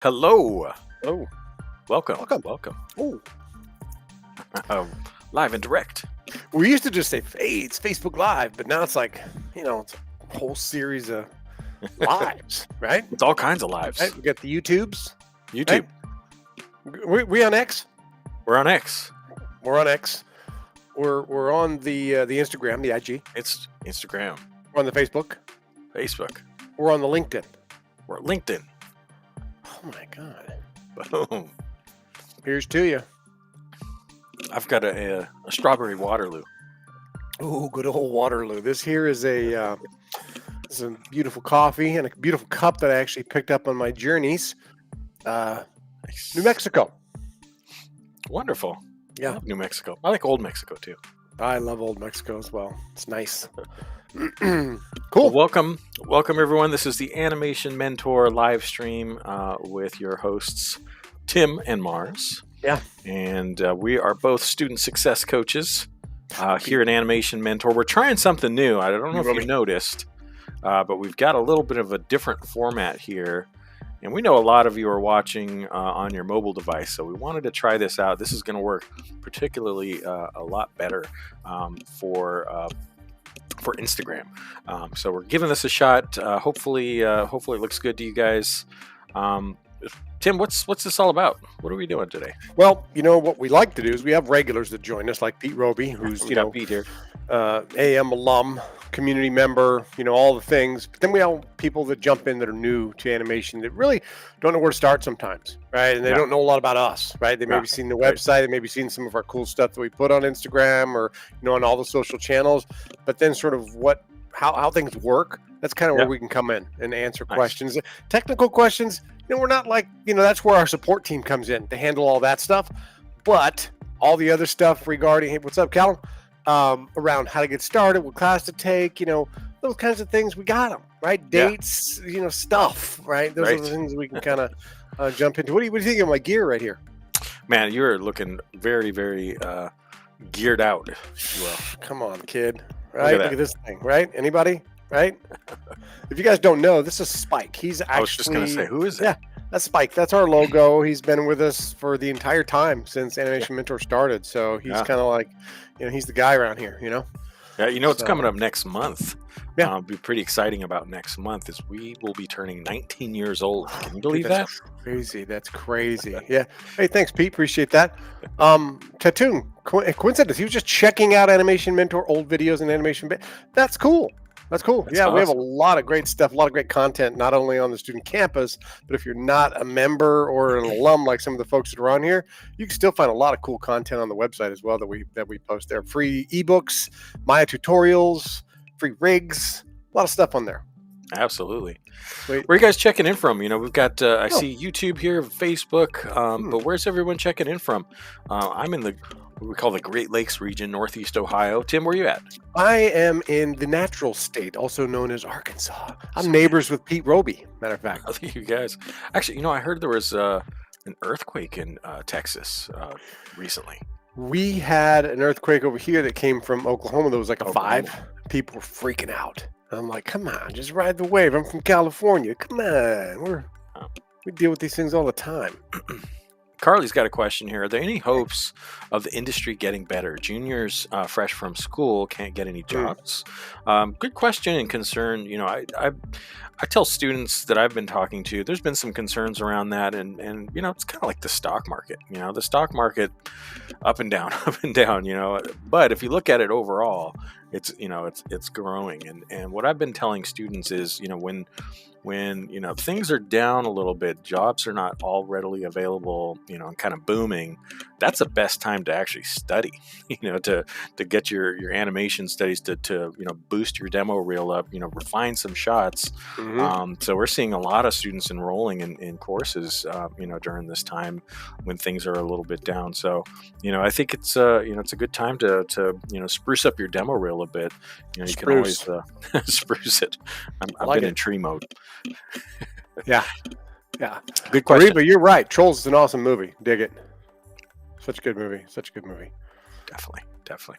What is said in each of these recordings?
Hello. Oh, Welcome. welcome. Welcome. Oh, Live and direct. we used to just say, "Hey, it's Facebook Live," but now it's like, it's a whole series of lives, right? It's all kinds of lives. Right? We got the YouTubes. YouTube. We on X. We're on X. We're on X. We're on the Instagram, the IG. It's Instagram, We're on the Facebook. Facebook. We're on the LinkedIn. We're at LinkedIn. Oh my God! Boom. Here's to you. I've got a strawberry Waterloo. Oh, good old Waterloo. This here is a beautiful coffee and a beautiful cup that I actually picked up on my journeys. Nice. New Mexico. Wonderful. Yeah. I love New Mexico. I like Old Mexico too. I love Old Mexico as well. It's nice. Well, Cool. welcome everyone. This is the Animation Mentor live stream with your hosts Tim and Mars. Yeah. And we are both student success coaches here at Animation Mentor. We're trying something new. I don't know if you noticed, but we've got a little bit of a different format here. And we know a lot of you are watching on your mobile device, so we wanted to try this out. This is going to work particularly a lot better for Instagram. So we're giving this a shot. Hopefully it looks good to you guys. Tim, what's this all about? What are we doing today? Well, what we like to do is we have regulars that join us, like Pete Roby, who's got Pete here. AM alum, community member, all the things. But then we have people that jump in that are new to animation that really don't know where to start sometimes, right? And they don't know a lot about us, right? They maybe seen the website, they maybe seen some of our cool stuff that we put on Instagram or on all the social channels. But then sort of how things work. That's kind of where we can come in and answer questions, technical questions. We're not like, that's where our support team comes in to handle all that stuff. But all the other stuff regarding, hey, what's up, Callum? Around how to get started, what class to take, those kinds of things, we got them, right? Dates, stuff, right? Those are the things we can kind of jump into. What do you think of my gear right here? Man, you're looking very, very geared out, if you will. Come on, kid. Right? Look at this thing, right? Anybody? Right? If you guys don't know, this is Spike. He's actually. I was just going to say, who is it? Yeah, that's Spike. That's our logo. He's been with us for the entire time since Animation Mentor started. So he's kind of like, he's the guy around here, Yeah, it's coming up next month. Yeah. Be pretty exciting about next month is we will be turning 19 years old. Can you believe that? Crazy. That's crazy. Yeah. Hey, thanks, Pete. Appreciate that. Tatoon, coincidence. He was just checking out Animation Mentor, old videos and animation. That's cool. That's cool. That's We have a awesome. lot of great stuff, a lot of great content, not only on the student campus, but if you're not a member or an alum like some of the folks that are on here, you can still find a lot of cool content on the website as well that we post there. Free ebooks, Maya tutorials, free rigs, a lot of stuff on there. Absolutely. Sweet. Where are you guys checking in from? We've got, I see YouTube here, Facebook, but where's everyone checking in from? I'm in what we call the Great Lakes region, Northeast Ohio. Tim, where are you at? I am in the natural state, also known as Arkansas. I'm neighbors with Pete Roby, matter of fact. I think you guys. Actually, I heard there was an earthquake in Texas recently. We had an earthquake over here that came from Oklahoma. There was like a Oklahoma. 5. People were freaking out. I'm like, come on, just ride the wave. I'm from California. Come on. We deal with these things all the time. Carly's got a question here. Are there any hopes of the industry getting better? Juniors fresh from school can't get any jobs. Good question and concern. I tell students that I've been talking to, there's been some concerns around that, and it's kind of like the stock market. The stock market up and down, up and down. But if you look at it overall, it's growing. And what I've been telling students is, when things are down a little bit, jobs are not all readily available, and kind of booming, that's the best time to actually study, to get your animation studies to boost your demo reel up, refine some shots. So we're seeing a lot of students enrolling in courses, during this time when things are a little bit down. So, I think it's a good time to spruce up your demo reel a bit. You can always spruce it. I've been in tree mode. Yeah. Good question. Reba, you're right. Trolls is an awesome movie. Dig it. Such a good movie. Definitely.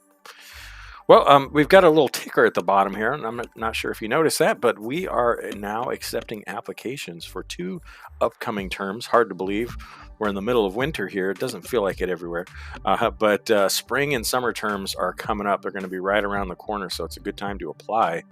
Well, we've got a little ticker at the bottom here, and I'm not sure if you noticed that, but we are now accepting applications for 2 upcoming terms. Hard to believe. We're in the middle of winter here. It doesn't feel like it everywhere. But spring and summer terms are coming up. They're going to be right around the corner, so it's a good time to apply.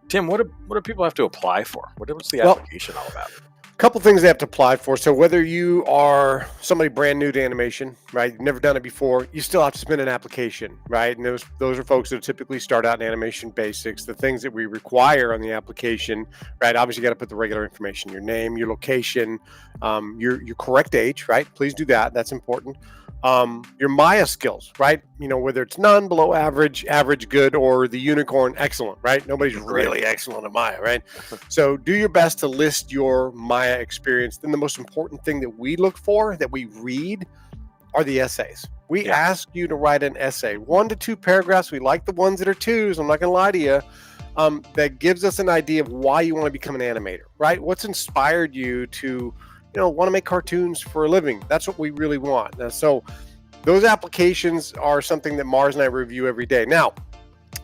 Tim, what do people have to apply for? What's the application all about? Couple things they have to apply for. So whether you are somebody brand new to animation, right, you've never done it before, you still have to submit an application, right? And those are folks that typically start out in animation basics. The things that we require on the application, right? Obviously, you got to put the regular information: your name, your location, your correct age, right? Please do that. That's important. Your Maya skills, right? Whether it's none, below average, average, good, or the unicorn, excellent, right? Nobody's really excellent at Maya, right? So do your best to list your Maya experience. Then the most important thing that we look for, that we read, are the essays. We ask you to write an essay, 1 to 2 paragraphs. We like the ones that are 2s. I'm not going to lie to you. That gives us an idea of why you want to become an animator, right? What's inspired you to want to make cartoons for a living? That's what we really want. So those applications are something that Mars and I review every day. Now,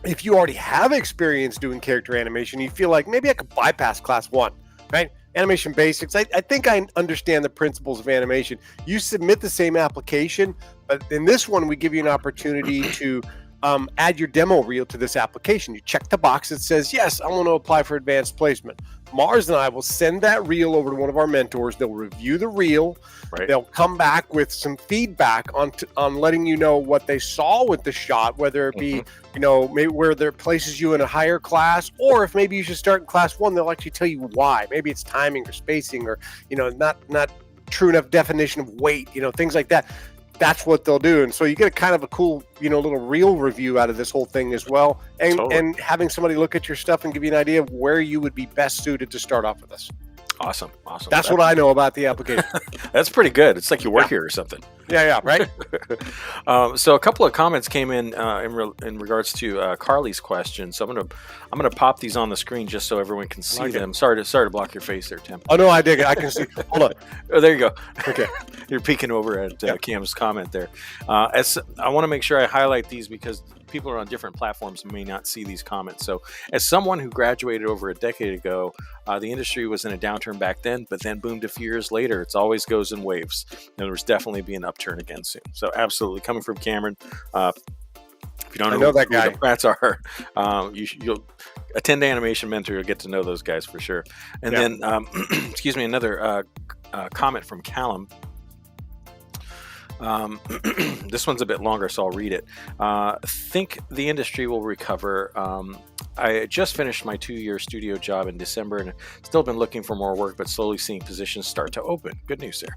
if you already have experience doing character animation, you feel like maybe I could bypass class 1, right? Animation basics. I think I understand the principles of animation. You submit the same application, but in this one, we give you an opportunity to add your demo reel to this application. You check the box that says, yes, I want to apply for advanced placement. Mars and I will send that reel over to one of our mentors. They'll review the reel. Right. They'll come back with some feedback on letting you know what they saw with the shot, whether it be, maybe where there places you in a higher class, or if maybe you should start in class 1, they'll actually tell you why. Maybe it's timing or spacing or, not true enough definition of weight, things like that. That's what they'll do. And so you get a kind of a cool, little reel review out of this whole thing as well. And and having somebody look at your stuff and give you an idea of where you would be best suited to start off with this. Awesome. That's what I know about the application. That's pretty good. It's like you work here or something. Yeah, right. So a couple of comments came in regards to Carly's question. So I'm gonna pop these on the screen just so everyone can see them. Sorry to block your face there, Tim. Oh no, I dig it. I can see. Hold on. Oh, there you go. Okay, you're peeking over at Cam's comment there. As I want to make sure I highlight these because people are on different platforms and may not see these comments. So as someone who graduated over a decade ago, the industry was in a downturn back then, but then boomed a few years later. It always goes in waves. And there's definitely be an upturn again soon. So absolutely, coming from Cameron. If you don't know that guy, who the Pratt's are, you'll attend Animation Mentor. You'll get to know those guys for sure. And then, excuse me, another comment from Callum. This one's a bit longer, so I'll read it. Think the industry will recover. I just finished my 2-year studio job in December and still been looking for more work, but slowly seeing positions start to open. Good news there.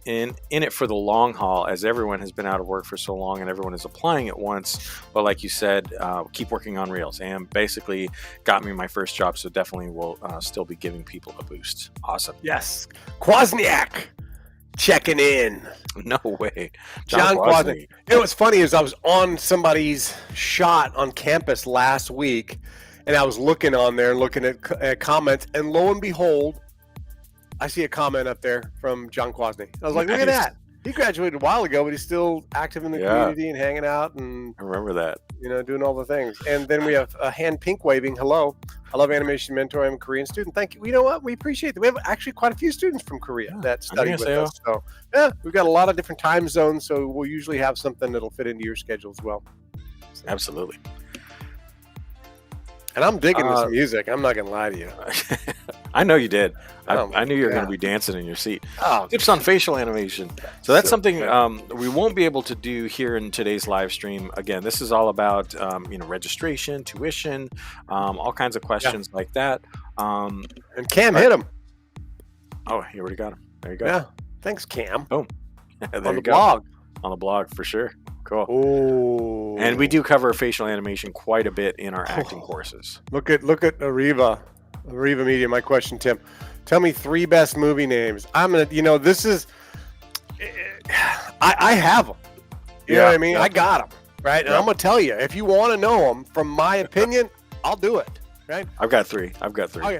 In it for the long haul, as everyone has been out of work for so long and everyone is applying at once. But like you said, keep working on reels, and basically got me my first job, so definitely will still be giving people a boost. Awesome. Yes. Kwasniak checking in. No way. John Kwasniak. What's funny is I was on somebody's shot on campus last week, and I was looking on there and looking at comments, and lo and behold, I see a comment up there from John Kwasniak. I was like, look at that. He graduated a while ago, but he's still active in the community and hanging out and I remember that. Doing all the things. And then we have a hand pink waving. Hello. I love Animation Mentor. I'm a Korean student. Thank you. You know what? We appreciate that. We have actually quite a few students from Korea that study with us. So we've got a lot of different time zones. So we'll usually have something that'll fit into your schedule as well. So. Absolutely. And I'm digging this music. I'm not going to lie to you. I know you did. I knew you were going to be dancing in your seat. Tips on facial animation. So that's something we won't be able to do here in today's live stream. Again, this is all about registration, tuition, all kinds of questions like that. And Cam hit him. Oh, he already got him. There you go. Yeah. Thanks, Cam. Boom. On the blog. On the blog, for sure. Cool. Oh. And we do cover facial animation quite a bit in our acting courses. Look at Arriva Media. My question, Tim. Tell me 3 best movie names. I'm gonna, this is. I have them. You know what I mean? I got them, right? And I'm gonna tell you, if you want to know them, from my opinion, I'll do it, right? I've got 3. Okay.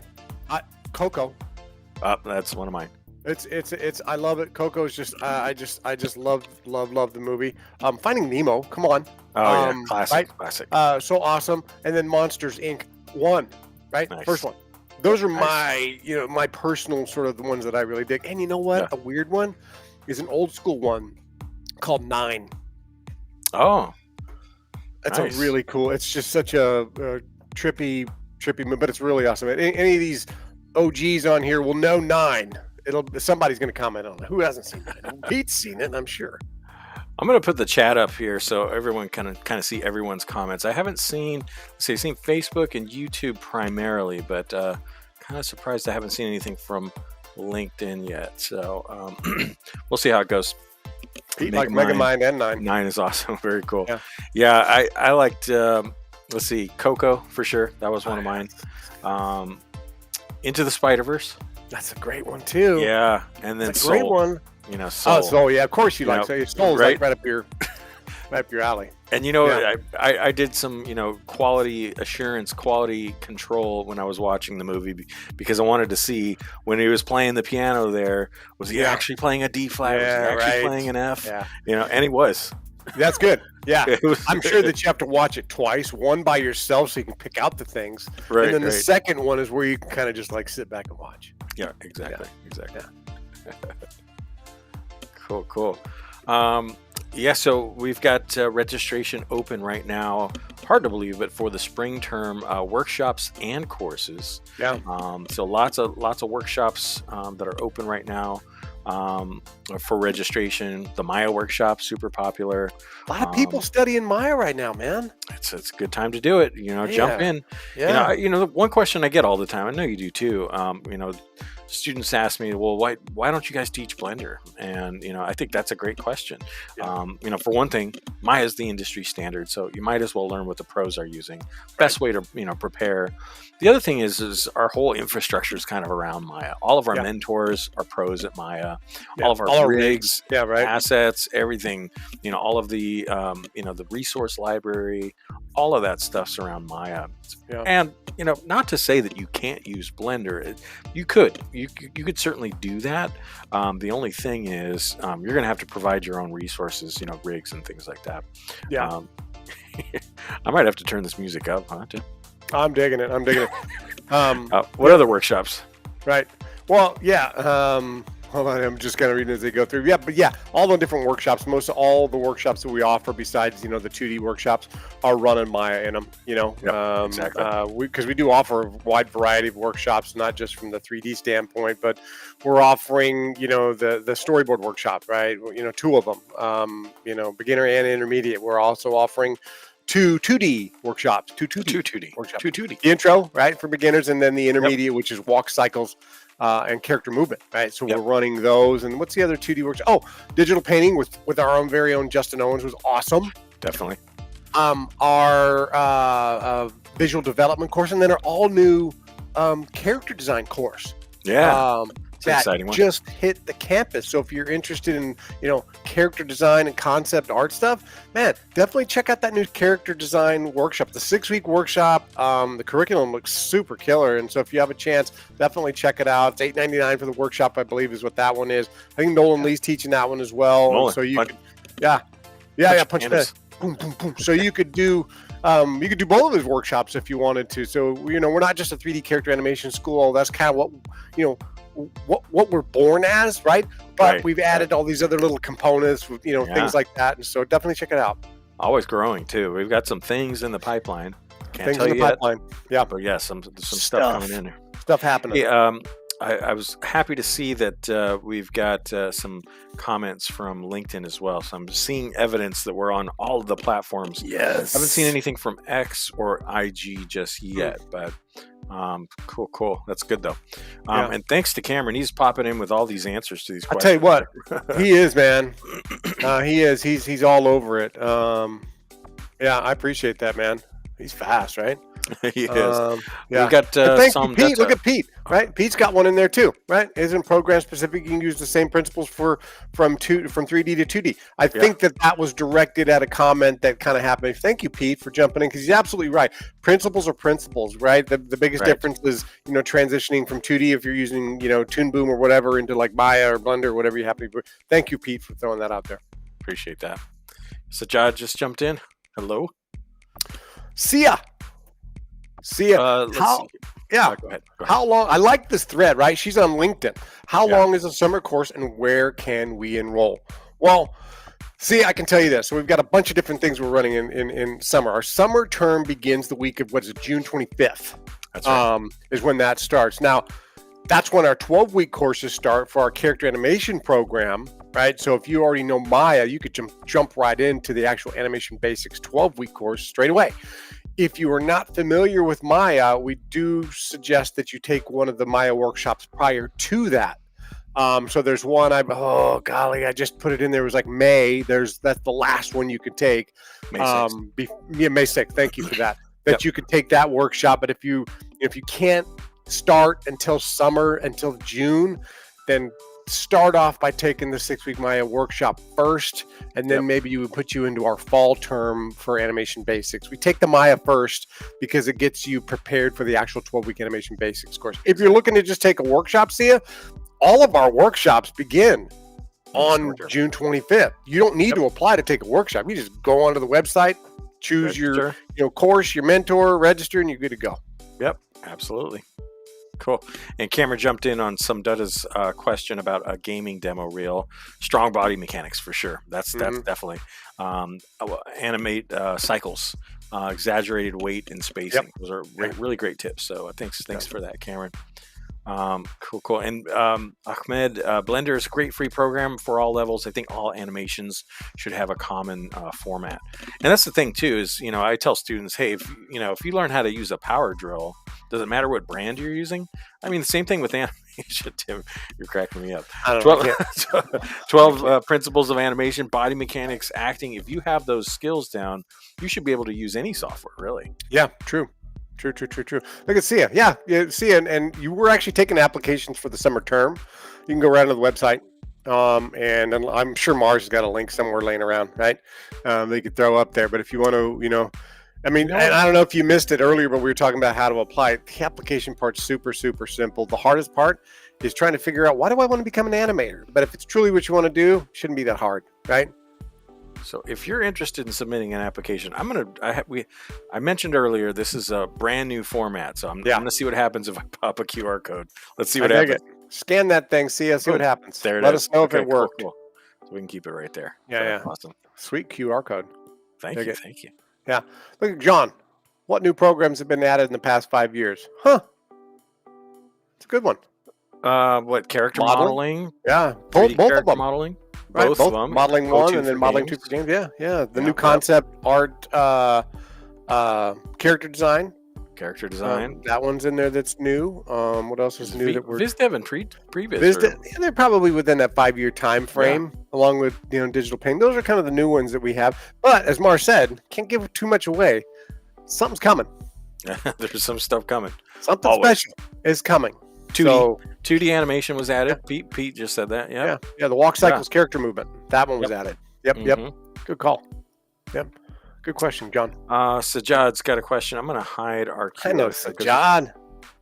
Coco. That's one of mine. It's I love it. Coco is just I just love the movie. Finding Nemo, come on. Oh yeah, classic, Right? classic. So awesome. And then Monsters Inc. 1, right? Nice. First one. Those are Nice. my, my personal sort of the ones that I really dig. And you know what? Yeah. A weird one is an old school one called 9. Oh, That's nice. a really cool. It's just such a trippy movie, but it's really awesome. Any of these OGs on here will know 9. Somebody's going to comment on it. Who hasn't seen 9? Pete's seen it, I'm sure. I'm going to put the chat up here so everyone kind of see everyone's comments. I haven't seen, I've seen Facebook and YouTube primarily, but kind of surprised I haven't seen anything from LinkedIn yet. So we'll see how it goes. Pete like Megamind and 9. 9 is awesome. Very cool. Yeah, I liked, let's see, Coco for sure. That was one of mine. Into the Spider-Verse. That's a great one too. Yeah, and then That's a great Soul. one. Soul. Oh, Soul, yeah, of course you like. So your Soul's right? like right up your alley. And Yeah. I did some quality assurance, quality control when I was watching the movie because I wanted to see when he was playing the piano there, was he actually playing a D flat? Yeah, was he actually right. playing an F? Yeah. And he was. That's good. Yeah. It was- I'm sure that you have to watch it twice, one by yourself so you can pick out the things. Right, and then the right. second one is where you can kind of just like sit back and watch. Yeah, exactly. Yeah. Cool. So we've got registration open right now. Hard to believe, but for the spring term workshops and courses. Yeah. So lots of workshops that are open right now for registration. The Maya workshop, super popular. A lot of people studying Maya right now, man. It's a good time to do it. Jump in. Yeah. The one question I get all the time, I know you do too. Students ask me, well, why don't you guys teach Blender? And I think that's a great question. Yeah. For one thing, Maya is the industry standard, so you might as well learn what the pros are using. Best way to prepare. The other thing is our whole infrastructure is kind of around Maya. All of our mentors are pros at Maya. Yeah. All of our rigs, right. assets, everything. All of the the resource library, all of that stuff's around Maya. Yeah. And not to say that you can't use Blender. You could certainly do that. The only thing is you're going to have to provide your own resources, rigs and things like that. Yeah. I might have to turn this music up, huh? I'm digging it. What other workshops? Right. Well, yeah. Hold on. I'm just kind of reading as they go through. Yeah. But yeah, all the different workshops, most of all the workshops that we offer besides, the 2D workshops are running Maya in them, Exactly. Because we do offer a wide variety of workshops, not just from the 3D standpoint, but we're offering, the storyboard workshop, right? 2 of them, beginner and intermediate. We're also offering 2 2D workshops, 2 2D workshops. 2 2D. The intro, right, for beginners, and then the intermediate, which is walk cycles and character movement, right? So we're running those. And what's the other 2D workshop? Oh, digital painting with our own very own Justin Owens was awesome. Definitely. Our visual development course, and then our all new character design course. Yeah. That exciting one. just hit the campus. So if you're interested in, character design and concept art stuff, man, definitely check out that new character design workshop, the 6-week workshop. The curriculum looks super killer. And so if you have a chance, definitely check it out. It's $8.99 for the workshop, I believe is what that one is. I think Nolan Lee's teaching that one as well. So you could, punch that. Boom, boom, boom. So you could do both of those workshops if you wanted to. So, we're not just a 3D character animation school. That's kind of what we're born as, right? But we've added all these other little components, things like that. And so definitely check it out. Always growing too. We've got some things in the pipeline. Can't Things tell in the you yet, pipeline. Yeah. but yeah, some stuff coming in there. Stuff happening. Hey, I was happy to see that we've got some comments from LinkedIn as well. So I'm seeing evidence that we're on all of the platforms. Yes. I haven't seen anything from X or IG just yet, but cool. That's good though. And thanks to Cameron. He's popping in with all these answers to these I'll questions. tell you what, he is, man. He is. He's all over it. I appreciate that, man. He's fast, right? He is. Yeah. We've got And thank you, some. Pete. Look at Pete, right? Pete's got one in there too, right? Isn't program specific. You can use the same principles from 3D to 2D. I think that was directed at a comment that kind of happened. Thank you, Pete, for jumping in, because he's absolutely right. Principles are principles, right? The biggest difference is, transitioning from 2D if you're using, Toon Boom or whatever into like Maya or Blender or whatever you happen to be. Thank you, Pete, for throwing that out there. Appreciate that. Sajad just jumped in. Hello. See ya. How? Yeah. Go ahead. How long? I like this thread, right? She's on LinkedIn. How long is a summer course, and where can we enroll? Well, I can tell you this. So we've got a bunch of different things we're running in summer. Our summer term begins the week of June 25th. That's right. Is when that starts. Now, that's when our 12-week courses start for our character animation program, right? So if you already know Maya, you could jump right into the actual Animation Basics 12-week course straight away. If you are not familiar with Maya, we do suggest that you take one of the Maya workshops prior to that. So there's one, I just put it in there. It was like May. That's the last one you could take. May 6th. May 6th. Thank you for that. You could take that workshop. But if you can't start until June, then start off by taking the 6-week Maya workshop first, and then maybe you would put you into our fall term for Animation Basics. We take the Maya first because it gets you prepared for the actual 12-week Animation Basics course. If you're looking to just take a workshop, all of our workshops begin on June 25th. You don't need to apply to take a workshop. You just go onto the website, choose your course, your mentor, register, and you're good to go. Yep, absolutely. Cool. And Cameron jumped in on some Dutta's question about a gaming demo reel. Strong body mechanics for sure. That's definitely animate cycles, exaggerated weight and spacing. Those are really great tips. So thanks for that, Cameron. Cool. And Ahmed, Blender is a great free program for all levels. I think all animations should have a common format. And that's the thing too, is, I tell students, hey, if you learn how to use a power drill, doesn't matter what brand you're using. I mean, the same thing with animation, Tim. You're cracking me up. 12 principles of animation, body mechanics, acting. If you have those skills down, you should be able to use any software, really. Yeah, true. Look at Sia. Yeah, Sia, and you were actually taking applications for the summer term. You can go right to the website, and I'm sure Mars has got a link somewhere laying around, right? They could throw up there. But if you want to, and I don't know if you missed it earlier, but we were talking about how to apply it. The application part's super, super simple. The hardest part is trying to figure out, why do I want to become an animator? But if it's truly what you want to do, it shouldn't be that hard, right? So if you're interested in submitting an application, I mentioned earlier, this is a brand new format. So I'm going to see what happens if I pop a QR code. Let's see what happens. Scan that thing. See what happens. There it is. Let us know if it worked. Cool. So we can keep it right there. Yeah. Awesome. Sweet QR code. Thank you. Yeah. Look at John. What new programs have been added in the past 5 years? Huh. It's a good one. What, character modeling? Yeah. Both of them. Modeling? Right, both of them. Modeling 1 and then modeling 2 for games. Yeah. The new concept art, character design. That one's in there that's new. What else is new? VizDev and Previs. VizDev, they're probably within that 5-year time frame, along with digital painting. Those are kind of the new ones that we have. But as Mar said, can't give too much away. Something's coming. There's some stuff coming. Something special is coming. 2D animation was added. Pete just said that. Yeah. The walk cycles character movement. That one was added. Yep. Good call. Yep. Good question, John. Sajad's got a question. I'm going to hide our QR. I know, Sajad.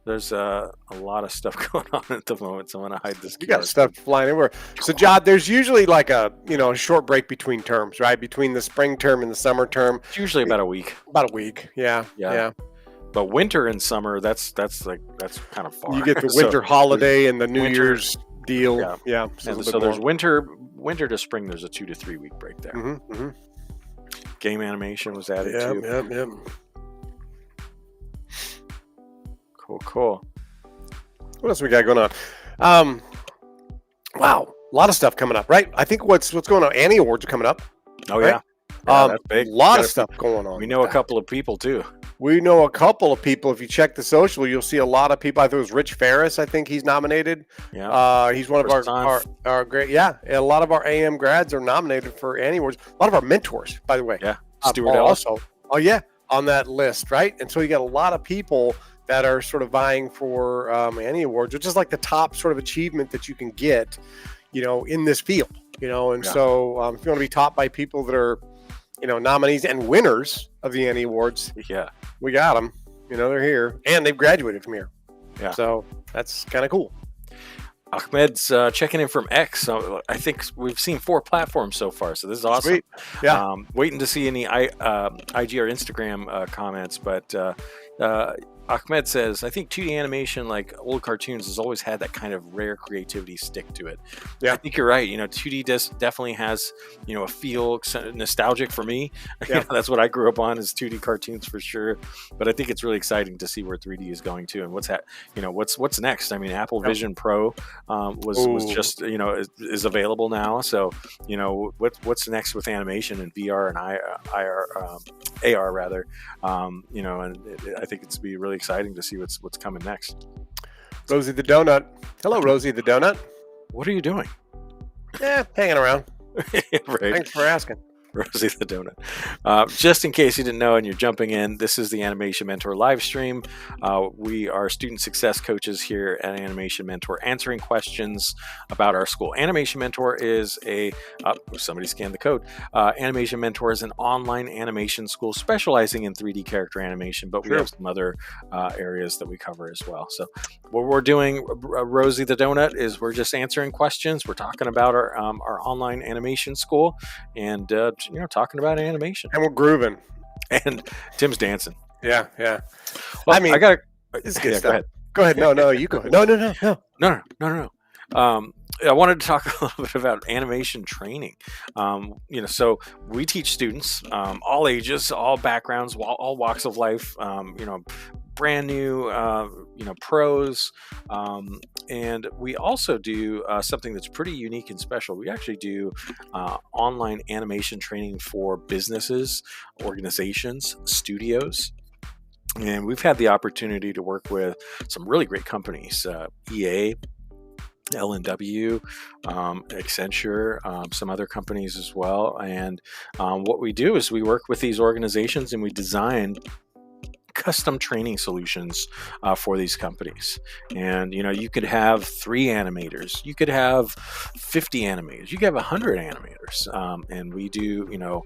There's a lot of stuff going on at the moment, so I'm going to hide this. You got stuff flying everywhere. Sajad, there's usually like a short break between terms, right? Between the spring term and the summer term. It's usually about a week. Yeah. But winter and summer, that's kind of far. You get the winter holiday and the New Year's deal. Yeah. So there's winter to spring. There's a 2 to 3 week break there. Game animation was added too. Yep. Cool. What else we got going on? Wow, a lot of stuff coming up, right? I think what's going on. Annie Awards are coming up. Oh right? That's big. A lot of stuff going on. We know a couple of people too. We know a couple of people. If you check the social, you'll see a lot of people. I think it was Rich Ferris. I think he's nominated. Yeah. He's one of our great. Yeah. A lot of our AM grads are nominated for Annie Awards. A lot of our mentors, by the way. Yeah. Stuart Ellis. Also. Oh yeah. on that list, right? And so you got a lot of people that are sort of vying for Annie Awards, which is like the top sort of achievement that you can get, in this field, And so if you want to be taught by people that are, nominees and winners of the Annie Awards, we got them. They're here and they've graduated from here. Yeah. So that's kind of cool. Ahmed's checking in from X. So I think we've seen 4 platforms so far. So this is awesome. Sweet. Yeah. Waiting to see any IG or Instagram comments, but Ahmed says, I think 2D animation, like old cartoons, has always had that kind of rare creativity stick to it. Yeah, I think you're right. 2D definitely has, a feel nostalgic for me. Yeah. That's what I grew up on, is 2D cartoons for sure. But I think it's really exciting to see where 3D is going to, and what's next. I mean, Apple Vision Pro was just, is available now. So, what's next with animation and VR and AR rather. And I think it's be really exciting to see what's coming next. Rosie the Donut. Hello, Rosie the Donut. What are you doing? Yeah, hanging around. Right. Thanks for asking. Rosie the Donut. Just in case you didn't know and you're jumping in, this is the Animation Mentor live stream. We are student success coaches here at Animation Mentor, answering questions about our school. Animation Mentor is somebody scanned the code. Animation Mentor is an online animation school specializing in 3D character animation, but we have some other areas that we cover as well. So what we're doing, Rosie the Donut, is we're just answering questions. We're talking about our online animation school, and talking about animation, and we're grooving, and Tim's dancing. Yeah. Well, I mean, it's good stuff. Go ahead. No, you go ahead. No. I wanted to talk a little bit about animation training. So we teach students, all ages, all backgrounds, all walks of life. Brand new, pros, and we also do something that's pretty unique and special. We actually do online animation training for businesses, organizations, studios. And we've had the opportunity to work with some really great companies, EA, L&W, Accenture, some other companies as well. And what we do is we work with these organizations and we design custom training solutions for these companies. And you could have 3 animators, you could have 50 animators, you could have 100 animators, and we do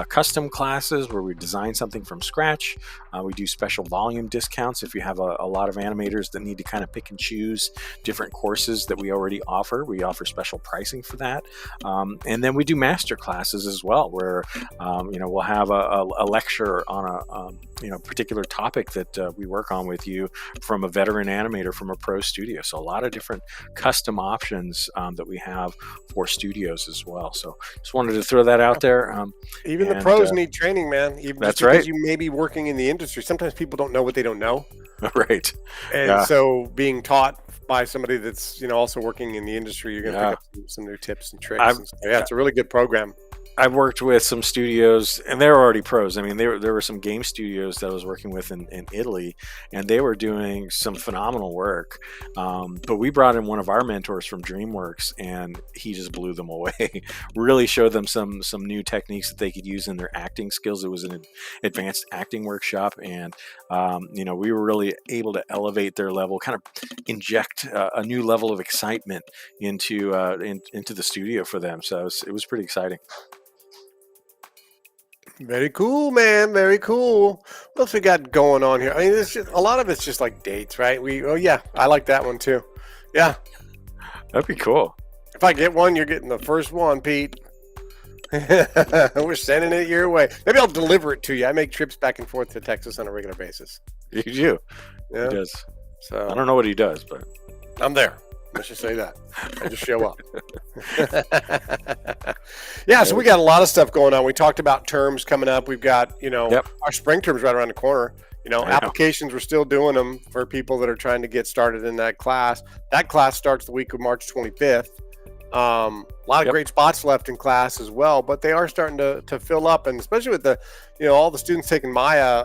custom classes where we design something from scratch. We do special volume discounts if you have a lot of animators that need to kind of pick and choose different courses that we already offer. We offer special pricing for that, and then we do master classes as well, where we'll have a lecture on a particular topic that we work on with you, from a veteran animator, from a pro studio. So a lot of different custom options that we have for studios as well. So just wanted to throw that out there. Even the pros need training, man. Even that's right. You may be working in the industry. Sometimes people don't know what they don't know. Right. And so being taught by somebody that's also working in the industry, you're going to pick up some new tips and tricks. It's a really good program. I've worked with some studios, and they're already pros. I mean, there were some game studios that I was working with in Italy, and they were doing some phenomenal work. But we brought in one of our mentors from DreamWorks, and he just blew them away. Really showed them some new techniques that they could use in their acting skills. It was an advanced acting workshop, and we were really able to elevate their level, kind of inject a new level of excitement into the studio for them. So it was pretty exciting. Very cool, man. Very cool. What else we got going on here? I mean, a lot of it's just like dates, right? I like that one too. Yeah. That'd be cool. If I get one, you're getting the first one, Pete. We're sending it your way. Maybe I'll deliver it to you. I make trips back and forth to Texas on a regular basis. You do? Yeah. He does. So I don't know what he does, but I'm there. Let's just say that. I just show up. Yeah, so we got a lot of stuff going on. We talked about terms coming up. We've got, our spring terms right around the corner. Applications, we're still doing them for people that are trying to get started in that class. That class starts the week of March 25th. A lot of great spots left in class as well, but they are starting to fill up, and especially with the, all the students taking Maya,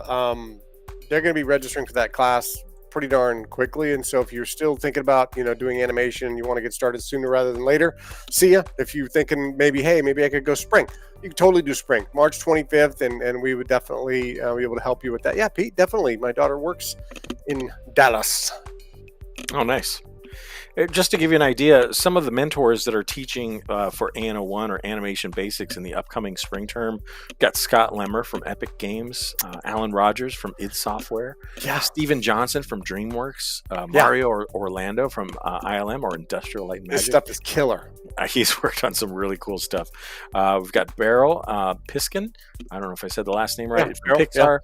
they're going to be registering for that class pretty darn quickly. And so if you're still thinking about doing animation, you want to get started sooner rather than later, see ya. If you're thinking maybe I could go spring, you can totally do spring, March 25th, and we would definitely be able to help you with that. Yeah, Pete, definitely. My daughter works in Dallas. Oh, nice. Just to give you an idea, some of the mentors that are teaching for AN01 or Animation Basics in the upcoming spring term, got Scott Lemmer from Epic Games, Alan Rogers from id Software, Steven Johnson from DreamWorks, Mario Orlando from ILM or Industrial Light and Magic. This stuff is killer. He's worked on some really cool stuff. We've got Beryl Piskin. I don't know if I said the last name right. From Pixar.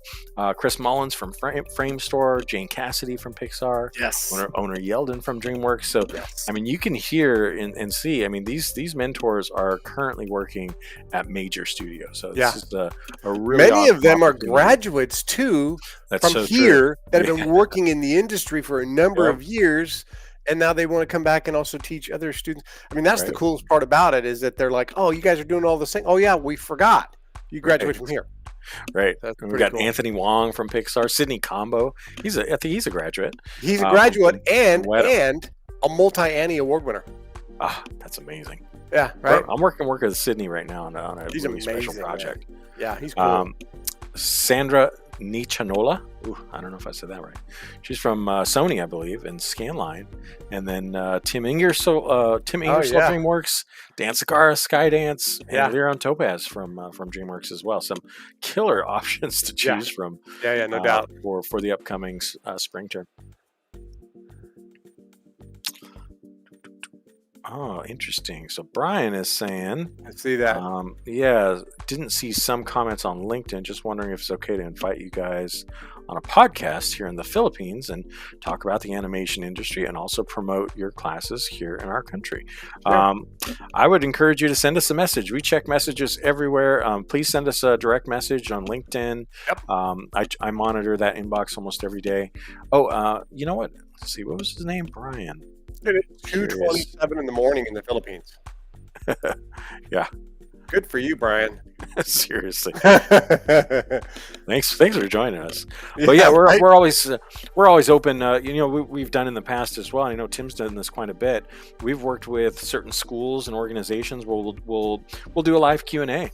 Chris Mullins from Framestore. Jane Cassidy from Pixar. Yes. Owner Yeldon from DreamWorks. So, I mean, you can hear and see. I mean, these mentors are currently working at major studios. So this is a really many of them are graduates too from here that have been working in the industry for a number of years. And now they want to come back and also teach other students. I mean, that's the coolest part about it is that they're like, oh, you guys are doing all this thing. Oh, yeah, we forgot. You graduated from here. Right. We've got Anthony Wong from Pixar, Sidney Combo. I think he's a graduate. He's a graduate and a multi-Annie Award winner. Ah, that's amazing. Yeah, right. I'm working with Sydney right now on a really special project. Man. Yeah, he's cool. Sandra Nichanola. I don't know if I said that right. She's from Sony, I believe, and Scanline. And then Tim Ingersoll DreamWorks, Dan Sakara, Skydance, and Liron Topaz from DreamWorks as well. Some killer options to choose from. Yeah, no doubt. For the upcoming spring term. Oh, interesting. So Brian is saying, I see that. Didn't see some comments on LinkedIn. Just wondering if it's okay to invite you guys on a podcast here in the Philippines and talk about the animation industry and also promote your classes here in our country. Sure. I would encourage you to send us a message. We check messages everywhere. Please send us a direct message on LinkedIn. Yep. I monitor that inbox almost every day. Oh, you know what? Let's see. What was his name? Brian. It's 2:27 in the morning in the Philippines. Yeah. Good for you, Brian. Seriously. Thanks for joining us. But we're always open. We've done in the past as well. I know Tim's done this quite a bit. We've worked with certain schools and organizations where we'll do a live Q&A.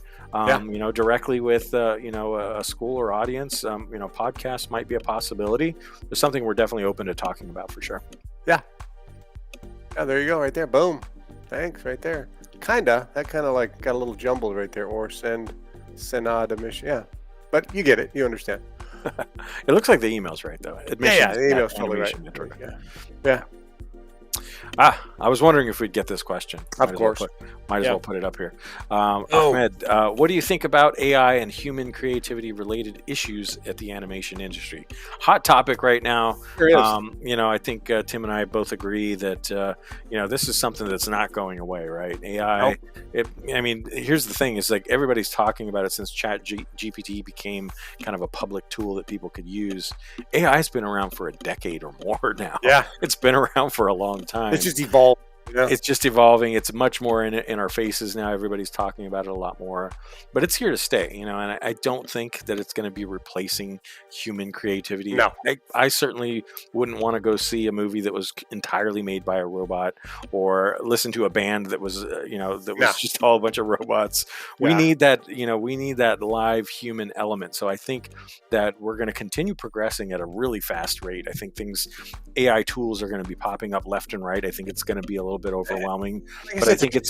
Directly with a school or audience. Podcast might be a possibility. There's something we're definitely open to talking about for sure. Yeah. Yeah, there you go, right there. Boom. Thanks, right there. That kind of like got a little jumbled right there. Or Senada mission. Yeah, but you get it. You understand. It looks like the email's right though. The email's totally right. Yeah. I was wondering if we'd get this question. Of course. Might as well put it up here. Ahmed, what do you think about AI and human creativity related issues at the animation industry? Hot topic right now. There is. I think Tim and I both agree that this is something that's not going away, right? AI. Nope. Here's the thing: is like everybody's talking about it since GPT became kind of a public tool that people could use. AI's been around for a decade or more now. Yeah, it's been around for a long time. It's just evolved. Yeah. It's just evolving. It's much more in our faces now. Everybody's talking about it a lot more, but it's here to stay, and I don't think that it's going to be replacing human creativity. No, I certainly wouldn't want to go see a movie that was entirely made by a robot or listen to a band that was, just all a bunch of robots. Yeah. We need that, we need that live human element. So I think that we're going to continue progressing at a really fast rate. I think AI tools are going to be popping up left and right. I think it's going to be a little bit overwhelming, but I think it's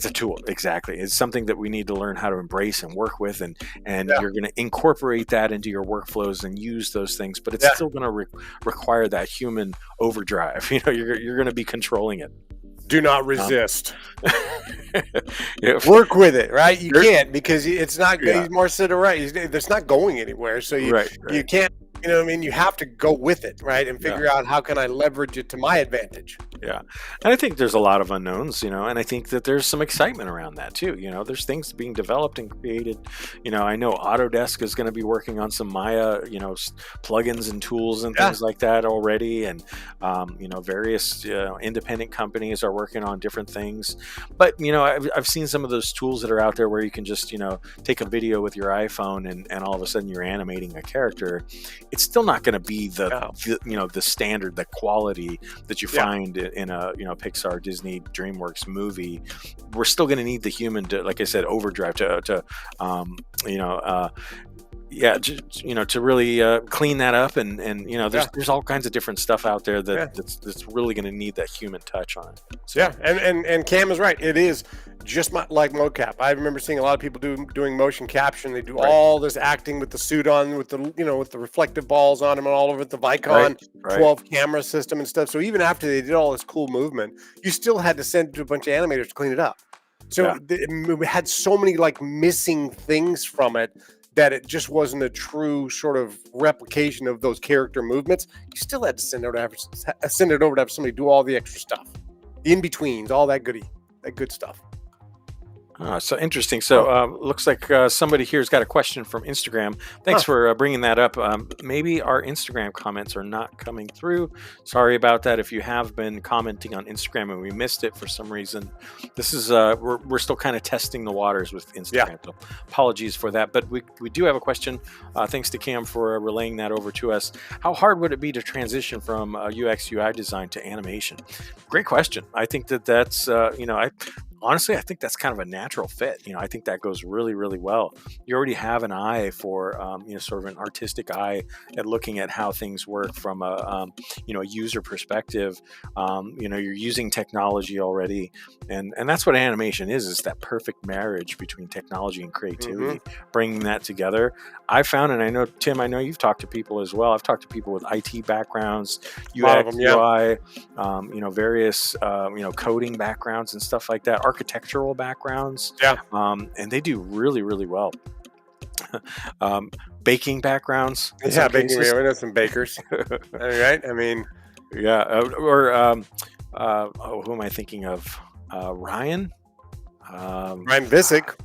a tool. Exactly. It's something that we need to learn how to embrace and work with, and you're going to incorporate that into your workflows and use those things, but it's still going to require that human overdrive. You're going to be contrling it. Do not resist. Work with it, right? You can't, because it's not. He's more said it right. It's not going anywhere. So you can't. You have to go with it, right? And figure out how can I leverage it to my advantage. Yeah. And I think there's a lot of unknowns, and I think that there's some excitement around that too. There's things being developed and created. I know Autodesk is going to be working on some Maya, plugins and tools and things like that already. And, various independent companies are working on different things. But, I've seen some of those tools that are out there where you can just, take a video with your iPhone and all of a sudden you're animating a character. it's still not going to be No. the standard, the quality that you Yeah. find in a Pixar, Disney, DreamWorks movie. We're still going to need the human to, like I said, overdrive to you know yeah, to really clean that up, and Yeah. there's all kinds of different stuff out there Yeah. that's really going to need that human touch on it. So, Yeah, and Cam is right. It is just like mocap. I remember seeing a lot of people doing motion capture. And they do Right. all this acting with the suit on, with the with the reflective balls on them, and all over the Vicon right. 12 camera system and stuff. So even after they did all this cool movement, you still had to send it to a bunch of animators to clean it up. So we had so many like missing things from it that it just wasn't a true sort of replication of those character movements. You still had to send it over to have somebody do all the extra stuff, the in betweens, all that good stuff. So interesting. So looks like somebody here's got a question from Instagram. Thanks for bringing that up. Maybe our Instagram comments are not coming through. Sorry about that. If you have been commenting on Instagram and we missed it for some reason, this is we're still kind of testing the waters with Instagram. Yeah. So apologies for that. But we do have a question. Thanks to Cam for relaying that over to us. How hard would it be to transition from UX UI design to animation? Great question. I think that's honestly, I think that's kind of a natural fit. I think that goes really, really well. You already have an eye for, sort of an artistic eye at looking at how things work from a user perspective. You're using technology already, and that's what animation is that perfect marriage between technology and creativity, bringing that together. I found, and I know, Tim, I know you've talked to people as well. I've talked to people with IT backgrounds, UX, UI, various, coding backgrounds and stuff like that, architectural backgrounds. Yeah. And they do really, really well. Baking backgrounds. Yeah, baking. We know some bakers. All right. I mean, yeah. Who am I thinking of? Ryan? Ryan Visick.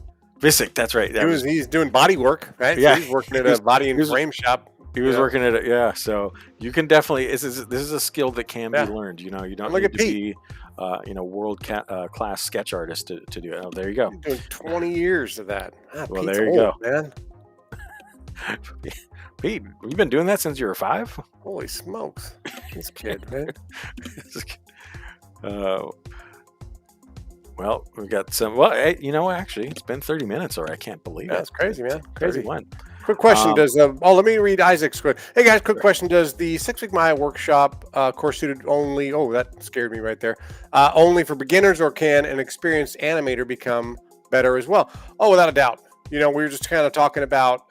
Visick, that's right. He's doing body work, right? Yeah. So he's working at a body and frame shop. He was working at it, yeah. So you can definitely. This is a skill that can be learned. You don't need to be, world class sketch artist to do it. Oh, there you go. You're doing 20 years of that. Well, Pete's there you go, man. Pete, you've been doing that since you were 5? Holy smokes, this kid, man. Well, we got some. Well, actually, it's been 30 minutes, or I can't believe it. That's crazy, man. Crazy. 31. Quick question: let me read Isaac's question. Hey guys, quick question: does the 6-week Maya workshop course suited only? Oh, that scared me right there. Only for beginners, or can an experienced animator become better as well? Oh, without a doubt. We were just kind of talking about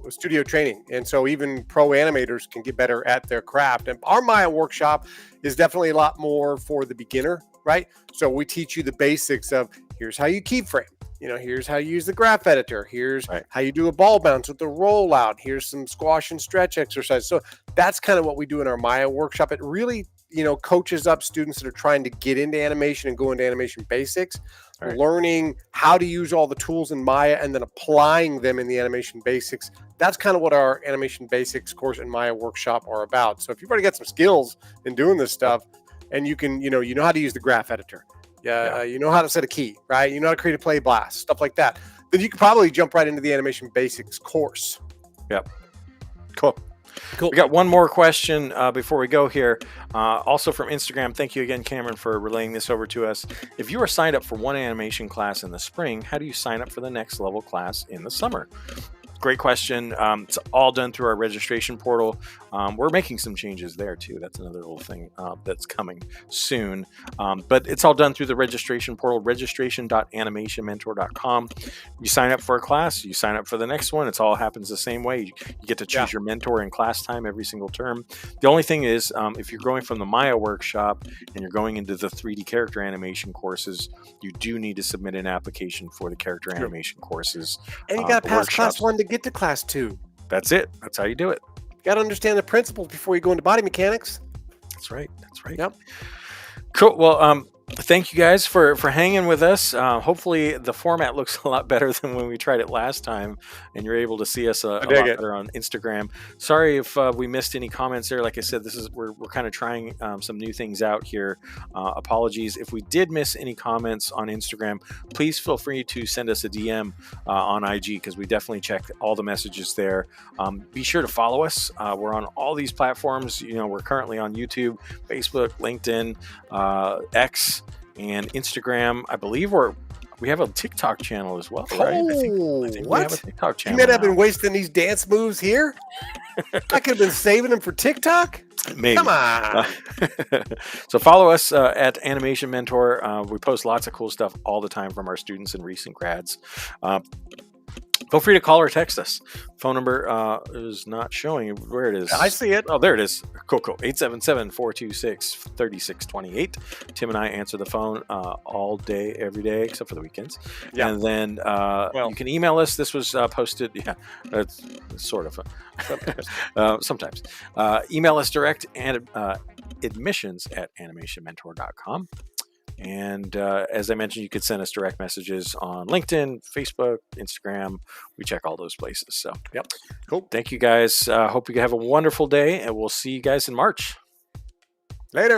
studio training, and so even pro animators can get better at their craft. And our Maya workshop is definitely a lot more for the beginner, right? So we teach you the basics of here's how you keyframe. Here's how you use the graph editor. Here's how you do a ball bounce with the rollout. Here's some squash and stretch exercise. So that's kind of what we do in our Maya workshop. It really, coaches up students that are trying to get into animation and go into animation basics, learning how to use all the tools in Maya and then applying them in the animation basics. That's kind of what our animation basics course and Maya workshop are about. So if you've already got some skills in doing this stuff, and you can, you know how to use the graph editor. You know how to set a key, right? You know how to create a play blast, stuff like that. Then you could probably jump right into the animation basics course. Yep. Cool. We got one more question before we go here. Also from Instagram. Thank you again, Cameron, for relaying this over to us. If you are signed up for one animation class in the spring, how do you sign up for the next level class in the summer? Great question. It's all done through our registration portal. We're making some changes there too. That's another little thing that's coming soon. But it's all done through the registration portal, registration.animationmentor.com. You sign up for a class, you sign up for the next one. It all happens the same way. You get to choose your mentor in class time every single term. The only thing is, if you're going from the Maya workshop and you're going into the 3D character animation courses, you do need to submit an application for the character animation courses. And you got to pass class 1 to get to class 2. That's it. That's how you do it. You got to understand the principles before you go into body mechanics. That's right. Yep. Cool. Well, Thank you guys for hanging with us. Hopefully the format looks a lot better than when we tried it last time, and you're able to see us a I dig lot it. better on Instagram. Sorry if we missed any comments there. Like I said, we're kind of trying some new things out here. Apologies if we did miss any comments on Instagram. Please feel free to send us a DM on IG, because we definitely check all the messages there. Be sure to follow us. We're on all these platforms. We're currently on YouTube, Facebook, LinkedIn, X, and Instagram. I believe we have a TikTok channel as well, right? I think what? we have a TikTok You channel. might have been wasting these dance moves here. I could have been saving them for TikTok. Maybe. Come on. So follow us at Animation Mentor. We post lots of cool stuff all the time from our students and recent grads. Feel free to call or text us. Phone number is not showing where it is. I see it. Oh, there it is. Cool. 877-426-3628. Tim and I answer the phone all day, every day, except for the weekends. Yeah. And then you can email us. This was posted. Yeah, it's sort of sometimes. Email us direct and admissions@animationmentor.com. And as I mentioned, you could send us direct messages on LinkedIn, Facebook, Instagram. We check all those places. So, yep. Cool. Thank you guys. Hope you have a wonderful day, and we'll see you guys in March. Later.